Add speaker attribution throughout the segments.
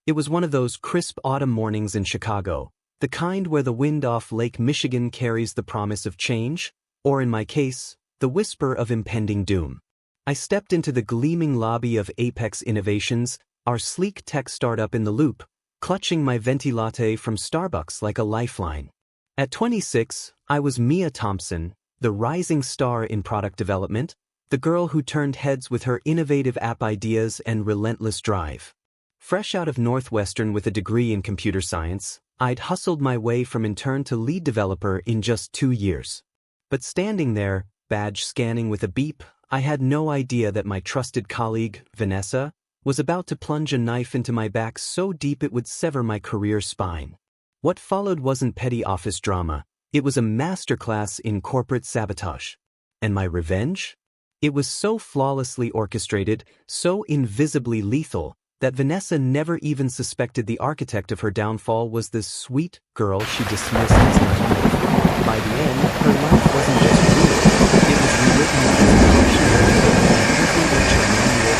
Speaker 1: It was one of those crisp autumn mornings in Chicago, the kind where the wind off Lake Michigan carries the promise of change, or in my case, the whisper of impending doom. I stepped into the gleaming lobby of Apex Innovations, our sleek tech startup in the Loop, clutching my venti latte from Starbucks like a lifeline. At 26, I was Mia Thompson, the rising star in product development, the girl who turned heads with her innovative app ideas and relentless drive. Fresh out of Northwestern with a degree in computer science, I'd hustled my way from intern to lead developer in just 2 years. But standing there, badge scanning with a beep, I had no idea that my trusted colleague, Vanessa, was about to plunge a knife into my back so deep it would sever my career spine. What followed wasn't petty office drama, it was a masterclass in corporate sabotage. And my revenge? It was so flawlessly orchestrated, so invisibly lethal, that Vanessa never even suspected the architect of her downfall was this sweet girl she dismissed as naive. By the end, her life wasn't just ruined, it was rewritten as an emotional manual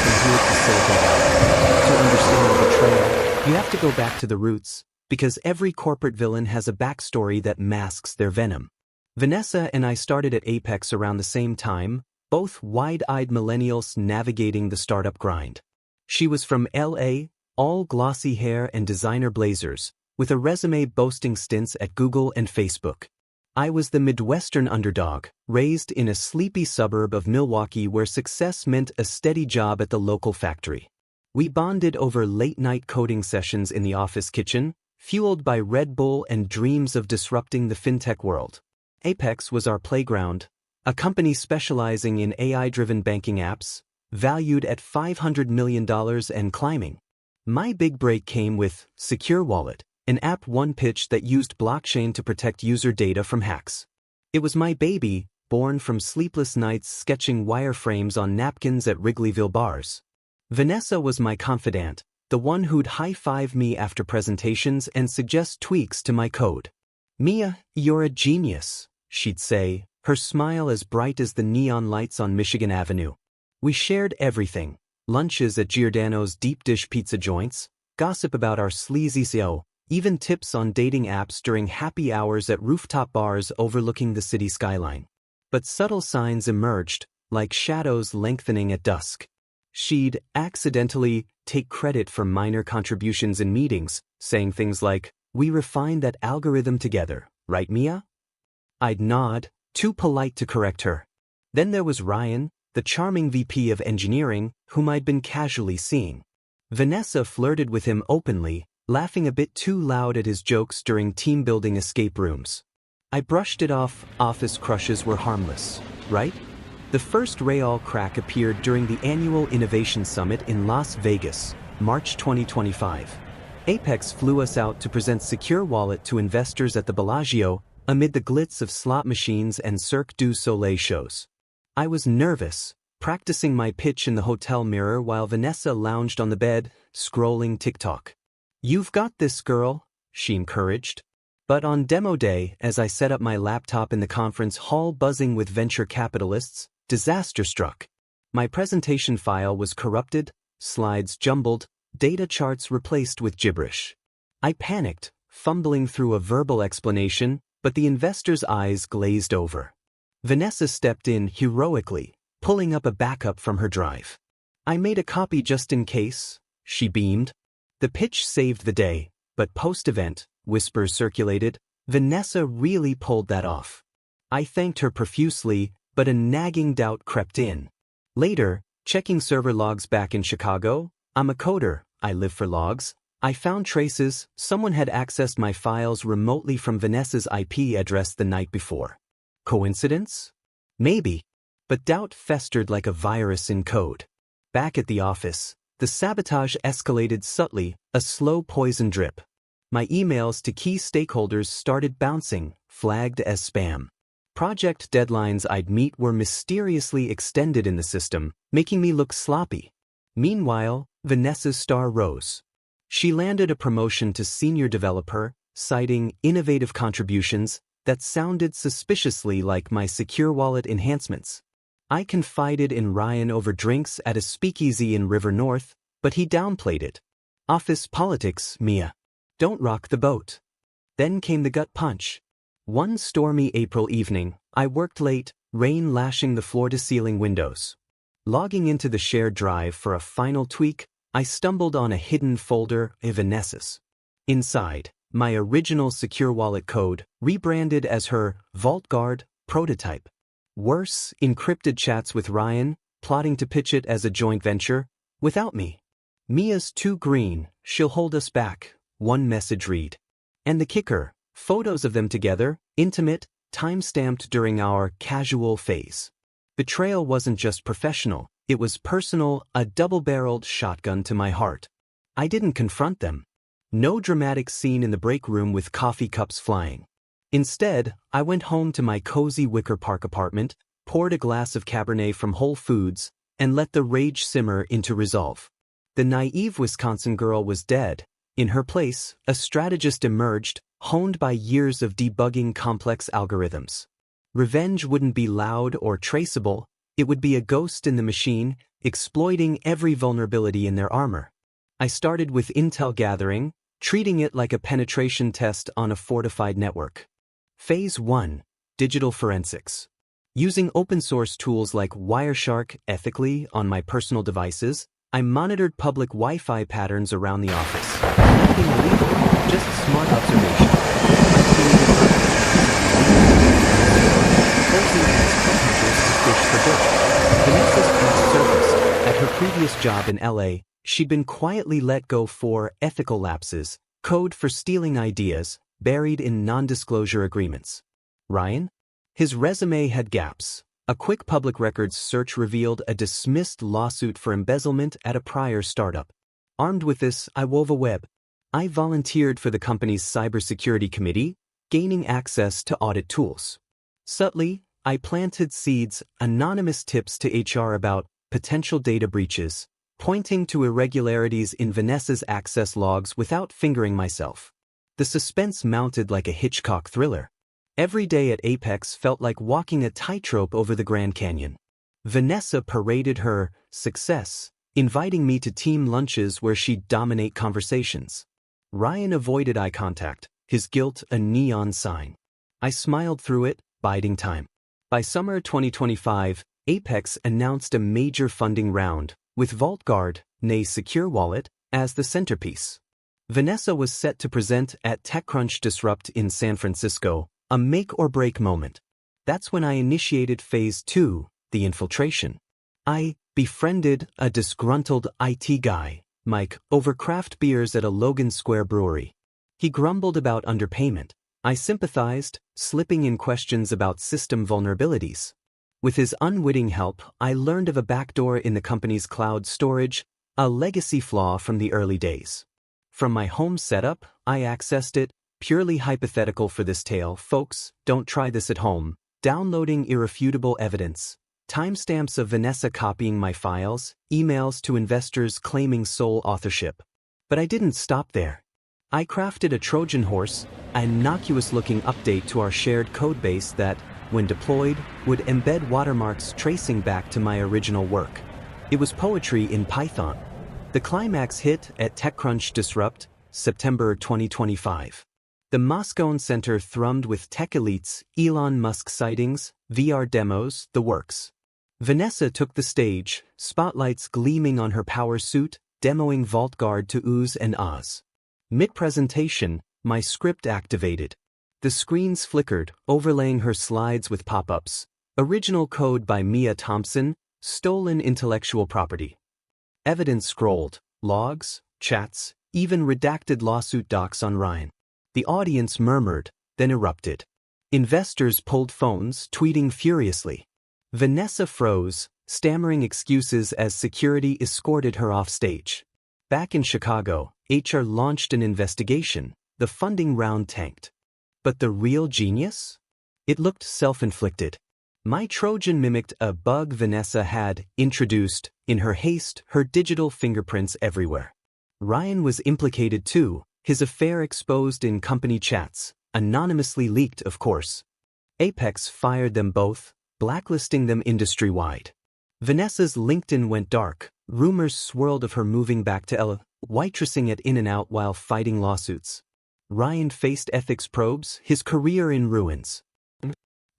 Speaker 1: from here to Silicon Valley. To understand the betrayal, you have to go back to the roots, because every corporate villain has a backstory that masks their venom. Vanessa and I started at Apex around the same time, both wide-eyed millennials navigating the startup grind. She was from LA, all glossy hair and designer blazers, with a resume boasting stints at Google and Facebook. I was the Midwestern underdog, raised in a sleepy suburb of Milwaukee where success meant a steady job at the local factory. We bonded over late-night coding sessions in the office kitchen, fueled by Red Bull and dreams of disrupting the fintech world. Apex was our playground, a company specializing in AI-driven banking apps, valued at $500 million and climbing. My big break came with Secure Wallet, an app one pitch that used blockchain to protect user data from hacks. It was my baby, born from sleepless nights sketching wireframes on napkins at Wrigleyville bars. Vanessa was my confidant, the one who'd high-five me after presentations and suggest tweaks to my code. "Mia, you're a genius," she'd say, her smile as bright as the neon lights on Michigan Avenue. We shared everything, lunches at Giordano's deep dish pizza joints, gossip about our sleazy CEO, even tips on dating apps during happy hours at rooftop bars overlooking the city skyline. But subtle signs emerged, like shadows lengthening at dusk. She'd accidentally take credit for minor contributions in meetings, saying things like, "We refined that algorithm together, right, Mia?" I'd nod, too polite to correct her. Then there was Ryan, the charming VP of engineering, whom I'd been casually seeing. Vanessa flirted with him openly, laughing a bit too loud at his jokes during team-building escape rooms. I brushed it off, office crushes were harmless, right? The first Real crack appeared during the annual Innovation Summit in Las Vegas, March 2025. Apex flew us out to present Secure Wallet to investors at the Bellagio, amid the glitz of slot machines and Cirque du Soleil shows. I was nervous, practicing my pitch in the hotel mirror while Vanessa lounged on the bed, scrolling TikTok. "You've got this, girl," she encouraged. But on demo day, as I set up my laptop in the conference hall buzzing with venture capitalists, disaster struck. My presentation file was corrupted, slides jumbled, data charts replaced with gibberish. I panicked, fumbling through a verbal explanation, but the investor's eyes glazed over. Vanessa stepped in heroically, pulling up a backup from her drive. "I made a copy just in case," she beamed. The pitch saved the day, but post-event, whispers circulated, Vanessa really pulled that off. I thanked her profusely, but a nagging doubt crept in. Later, checking server logs back in Chicago, I'm a coder, I live for logs, I found traces, someone had accessed my files remotely from Vanessa's IP address the night before. Coincidence? Maybe. But doubt festered like a virus in code. Back at the office, the sabotage escalated subtly, a slow poison drip. My emails to key stakeholders started bouncing, flagged as spam. Project deadlines I'd meet were mysteriously extended in the system, making me look sloppy. Meanwhile, Vanessa's star rose. She landed a promotion to senior developer, citing innovative contributions that sounded suspiciously like my Secure Wallet enhancements. I confided in Ryan over drinks at a speakeasy in River North, but he downplayed it. Office politics, Mia. Don't rock the boat. Then came the gut punch. One stormy April evening, I worked late, rain lashing the floor-to-ceiling windows. Logging into the shared drive for a final tweak, I stumbled on a hidden folder of Vanessa's. Inside, my original secure wallet code, rebranded as her Vault Guard prototype. Worse, encrypted chats with Ryan, plotting to pitch it as a joint venture, without me. Mia's too green, she'll hold us back, one message read. And the kicker, photos of them together, intimate, time-stamped during our casual phase. Betrayal wasn't just professional, it was personal, a double-barreled shotgun to my heart. I didn't confront them. No dramatic scene in the break room with coffee cups flying. Instead, I went home to my cozy Wicker Park apartment, poured a glass of Cabernet from Whole Foods, and let the rage simmer into resolve. The naive Wisconsin girl was dead. In her place, a strategist emerged, honed by years of debugging complex algorithms. Revenge wouldn't be loud or traceable, it would be a ghost in the machine, exploiting every vulnerability in their armor. I started with intel gathering, treating it like a penetration test on a fortified network. Phase 1. Digital forensics. Using open-source tools like Wireshark ethically on my personal devices, I monitored public Wi-Fi patterns around the office. Nothing illegal, just smart observation. Vanessa's past surfaced. At her previous job in LA, she'd been quietly let go for ethical lapses, code for stealing ideas, buried in non-disclosure agreements. Ryan? His resume had gaps. A quick public records search revealed a dismissed lawsuit for embezzlement at a prior startup. Armed with this, I wove a web. I volunteered for the company's cybersecurity committee, gaining access to audit tools. Subtly, I planted seeds, anonymous tips to HR about potential data breaches, pointing to irregularities in Vanessa's access logs without fingering myself. The suspense mounted like a Hitchcock thriller. Every day at Apex felt like walking a tightrope over the Grand Canyon. Vanessa paraded her success, inviting me to team lunches where she'd dominate conversations. Ryan avoided eye contact, his guilt a neon sign. I smiled through it, biding time. By summer 2025, Apex announced a major funding round, with Vault Guard, nay Secure Wallet, as the centerpiece. Vanessa was set to present at TechCrunch Disrupt in San Francisco, a make-or-break moment. That's when I initiated Phase 2, the infiltration. I befriended a disgruntled IT guy, Mike, over craft beers at a Logan Square brewery. He grumbled about underpayment. I sympathized, slipping in questions about system vulnerabilities. With his unwitting help, I learned of a backdoor in the company's cloud storage, a legacy flaw from the early days. From my home setup, I accessed it, purely hypothetical for this tale, folks, don't try this at home, downloading irrefutable evidence, timestamps of Vanessa copying my files, emails to investors claiming sole authorship. But I didn't stop there. I crafted a Trojan horse, an innocuous-looking update to our shared codebase that, when deployed, would embed watermarks tracing back to my original work. It was poetry in Python. The climax hit at TechCrunch Disrupt, September 2025. The Moscone Center thrummed with tech elites, Elon Musk sightings, VR demos, the works. Vanessa took the stage, spotlights gleaming on her power suit, demoing Vault Guard to oohs and ahs. Mid-presentation, my script activated. The screens flickered, overlaying her slides with pop-ups. Original code by Mia Thompson, stolen intellectual property. Evidence scrolled, logs, chats, even redacted lawsuit docs on Ryan. The audience murmured, then erupted. Investors pulled phones, tweeting furiously. Vanessa froze, stammering excuses as security escorted her off stage. Back in Chicago, HR launched an investigation. The funding round tanked. But the real genius? It looked self-inflicted. My Trojan mimicked a bug Vanessa had introduced, in her haste, her digital fingerprints everywhere. Ryan was implicated too, his affair exposed in company chats, anonymously leaked of course. Apex fired them both, blacklisting them industry-wide. Vanessa's LinkedIn went dark, rumors swirled of her moving back to LA. waitressing at In-N-Out while fighting lawsuits. Ryan faced ethics probes, his career in ruins.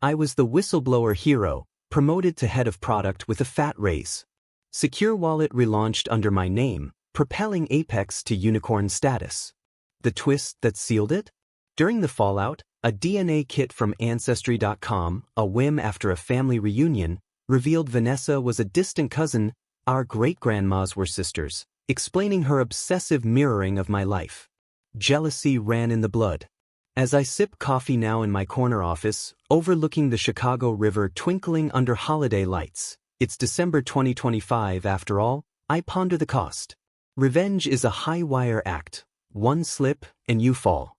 Speaker 1: I was the whistleblower hero, promoted to head of product with a fat raise. Secure Wallet relaunched under my name, propelling Apex to unicorn status. The twist that sealed it? During the fallout, a DNA kit from Ancestry.com, a whim after a family reunion, revealed Vanessa was a distant cousin. Our great-grandmas were sisters, explaining her obsessive mirroring of my life. Jealousy ran in the blood. As I sip coffee now in my corner office, overlooking the Chicago River twinkling under holiday lights, it's December 2025 after all, I ponder the cost. Revenge is a high-wire act. One slip, and you fall.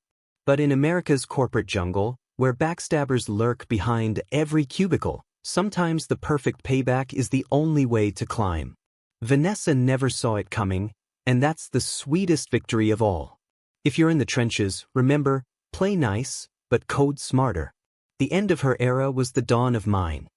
Speaker 1: But in America's corporate jungle, where backstabbers lurk behind every cubicle, sometimes the perfect payback is the only way to climb. Vanessa never saw it coming, and that's the sweetest victory of all. If you're in the trenches, remember, play nice, but code smarter. The end of her era was the dawn of mine.